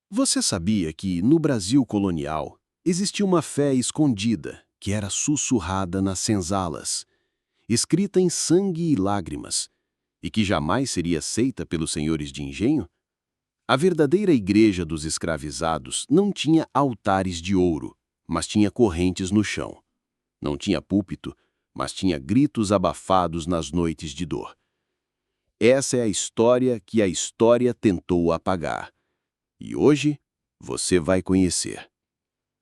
Você sabia que, no Brasil colonial, existia uma fé escondida que era sussurrada nas senzalas, escrita em sangue e lágrimas, e que jamais seria aceita pelos senhores de engenho? A verdadeira igreja dos escravizados não tinha altares de ouro, mas tinha correntes no chão. Não tinha púlpito, mas tinha gritos abafados nas noites de dor. Essa é a história que a história tentou apagar. E hoje, você vai conhecer.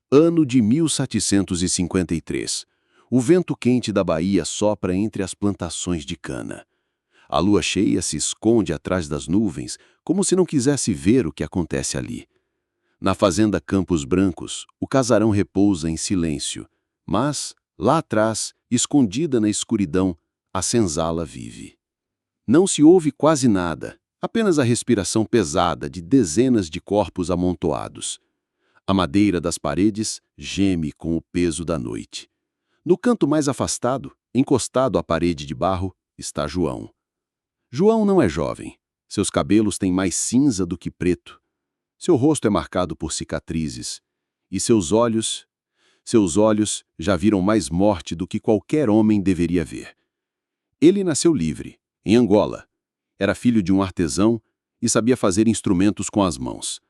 Ano de 1753. O vento quente da Bahia sopra entre as plantações de cana. A lua cheia se esconde atrás das nuvens, como se não quisesse ver o que acontece ali. Na fazenda Campos Brancos, o casarão repousa em silêncio, mas, lá atrás, escondida na escuridão, a senzala vive. Não se ouve quase nada, apenas a respiração pesada de dezenas de corpos amontoados. A madeira das paredes geme com o peso da noite. No canto mais afastado, encostado à parede de barro, está João. João não é jovem. Seus cabelos têm mais cinza do que preto. Seu rosto é marcado por cicatrizes. E seus olhos já viram mais morte do que qualquer homem deveria ver. Ele nasceu livre, em Angola. Era filho de um artesão e sabia fazer instrumentos com as mãos.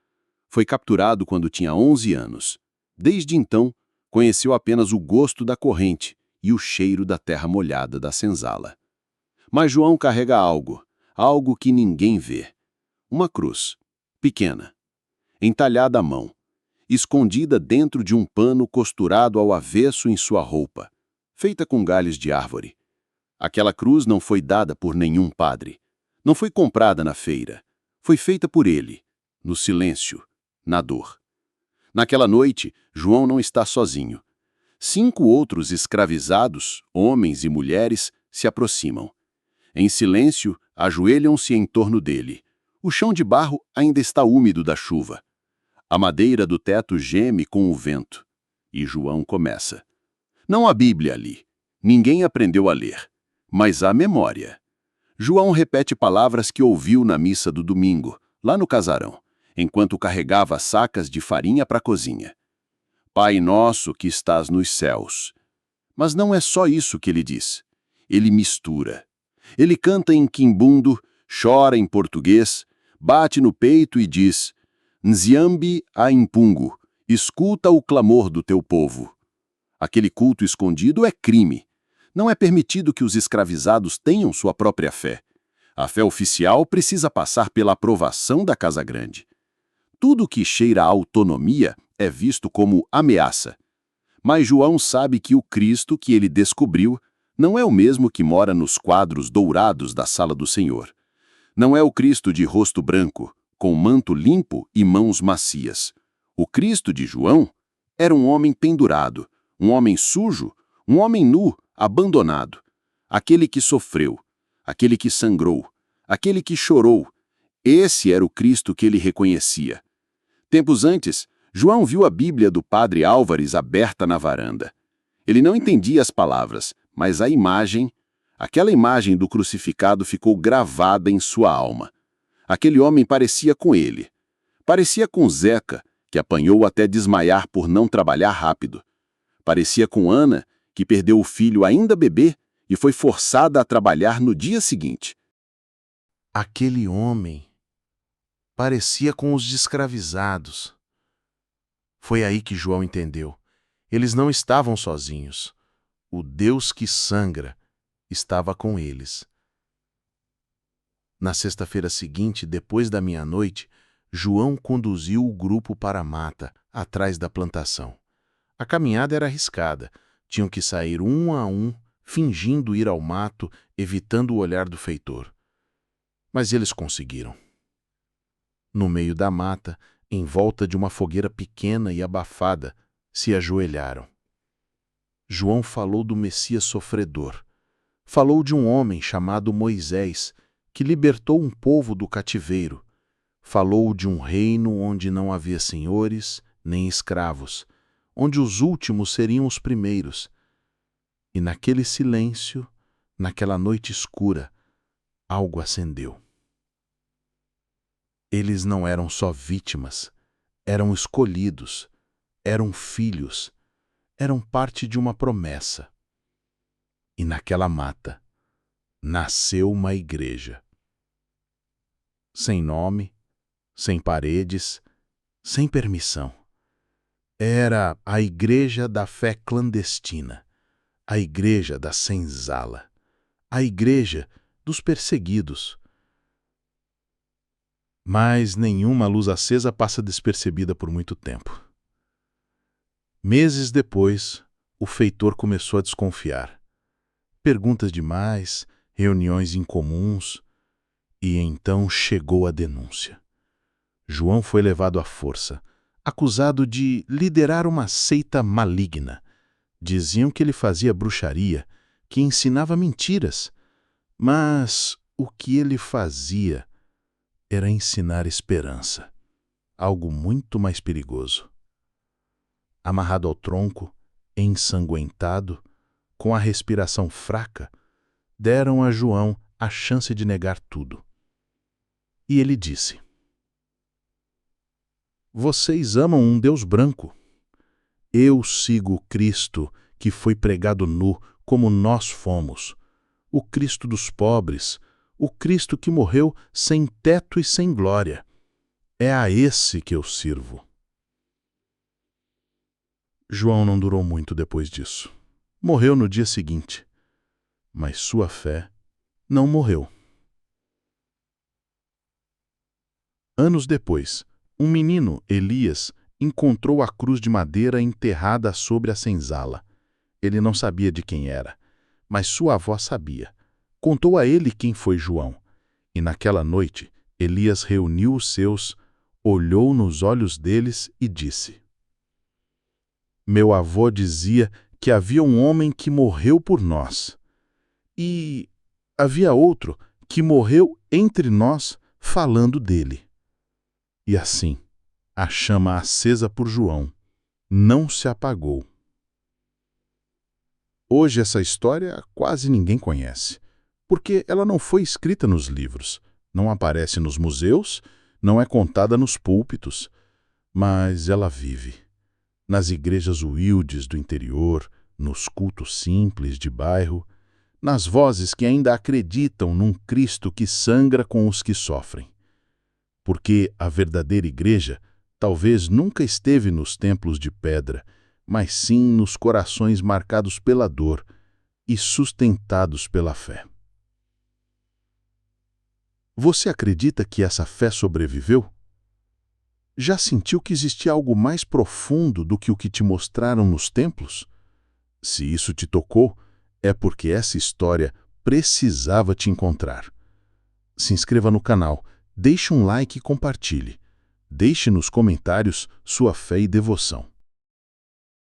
Foi capturado quando tinha 11 anos. Desde então, conheceu apenas o gosto da corrente e o cheiro da terra molhada da senzala. Mas João carrega algo que ninguém vê. Uma cruz, pequena, entalhada à mão, escondida dentro de um pano costurado ao avesso em sua roupa, feita com galhos de árvore. Aquela cruz não foi dada por nenhum padre. Não foi comprada na feira. Foi feita por ele, no silêncio, na dor. Naquela noite, João não está sozinho. 5 outros escravizados, homens e mulheres, se aproximam. Em silêncio, ajoelham-se em torno dele. O chão de barro ainda está úmido da chuva. A madeira do teto geme com o vento. E João começa. Não há Bíblia ali. Ninguém aprendeu a ler. Mas há memória. João repete palavras que ouviu na missa do domingo, lá no casarão, enquanto carregava sacas de farinha para a cozinha. Pai nosso que estás nos céus. Mas não é só isso que ele diz. Ele mistura. Ele canta em quimbundo, chora em português, bate no peito e diz: Nziambi a impungo, escuta o clamor do teu povo. Aquele culto escondido é crime. Não é permitido que os escravizados tenham sua própria fé. A fé oficial precisa passar pela aprovação da Casa Grande. Tudo que cheira a autonomia é visto como ameaça. Mas João sabe que o Cristo que ele descobriu não é o mesmo que mora nos quadros dourados da sala do Senhor. Não é o Cristo de rosto branco, com manto limpo e mãos macias. O Cristo de João era um homem pendurado, um homem sujo, um homem nu, abandonado. Aquele que sofreu, aquele que sangrou, aquele que chorou. Esse era o Cristo que ele reconhecia. Tempos antes, João viu a Bíblia do padre Álvares aberta na varanda. Ele não entendia as palavras, mas a imagem, aquela imagem do crucificado ficou gravada em sua alma. Aquele homem parecia com ele. Parecia com Zeca, que apanhou até desmaiar por não trabalhar rápido. Parecia com Ana, que perdeu o filho ainda bebê e foi forçada a trabalhar no dia seguinte. Aquele homem parecia com os escravizados. Foi aí que João entendeu. Eles não estavam sozinhos. O Deus que sangra estava com eles. Na sexta-feira seguinte, depois da meia-noite, João conduziu o grupo para a mata, atrás da plantação. A caminhada era arriscada. Tinham que sair um a um, fingindo ir ao mato, evitando o olhar do feitor. Mas eles conseguiram. No meio da mata, em volta de uma fogueira pequena e abafada, se ajoelharam. João falou do Messias sofredor. Falou de um homem chamado Moisés, que libertou um povo do cativeiro. Falou de um reino onde não havia senhores nem escravos, onde os últimos seriam os primeiros. E naquele silêncio, naquela noite escura, algo acendeu. Eles não eram só vítimas, Eram escolhidos, eram filhos, eram parte de uma promessa. E naquela mata nasceu uma igreja. Sem nome, sem paredes, sem permissão. Era a igreja da fé clandestina, a igreja da senzala, a igreja dos perseguidos. Mas nenhuma luz acesa passa despercebida por muito tempo. Meses depois, o feitor começou a desconfiar. Perguntas demais, reuniões incomuns, e então chegou a denúncia. João foi levado à força, acusado de liderar uma seita maligna. Diziam que ele fazia bruxaria, que ensinava mentiras. Mas o que ele fazia era ensinar esperança, algo muito mais perigoso. Amarrado ao tronco, ensanguentado, com a respiração fraca, deram a João a chance de negar tudo. E ele disse: "Vocês amam um Deus branco. Eu sigo o Cristo que foi pregado nu, como nós fomos, o Cristo dos pobres, o Cristo que morreu sem teto e sem glória. É a esse que eu sirvo." João não durou muito depois disso. Morreu no dia seguinte. Mas sua fé não morreu. Anos depois, um menino, Elias, encontrou a cruz de madeira enterrada sobre a senzala. Ele não sabia de quem era, mas sua avó sabia. Contou a ele quem foi João. E naquela noite, Elias reuniu os seus, olhou nos olhos deles e disse: "Meu avô dizia que havia um homem que morreu por nós. E havia outro que morreu entre nós falando dele." E assim, a chama acesa por João não se apagou. Hoje essa história quase ninguém conhece, porque ela não foi escrita nos livros, não aparece nos museus, não é contada nos púlpitos, mas ela vive nas igrejas humildes do interior, nos cultos simples de bairro, nas vozes que ainda acreditam num Cristo que sangra com os que sofrem. Porque a verdadeira igreja talvez nunca esteve nos templos de pedra, mas sim nos corações marcados pela dor e sustentados pela fé. Você acredita que essa fé sobreviveu? Já sentiu que existia algo mais profundo do que o que te mostraram nos templos? Se isso te tocou, é porque essa história precisava te encontrar. Se inscreva no canal, deixe um like e compartilhe. Deixe nos comentários sua fé e devoção.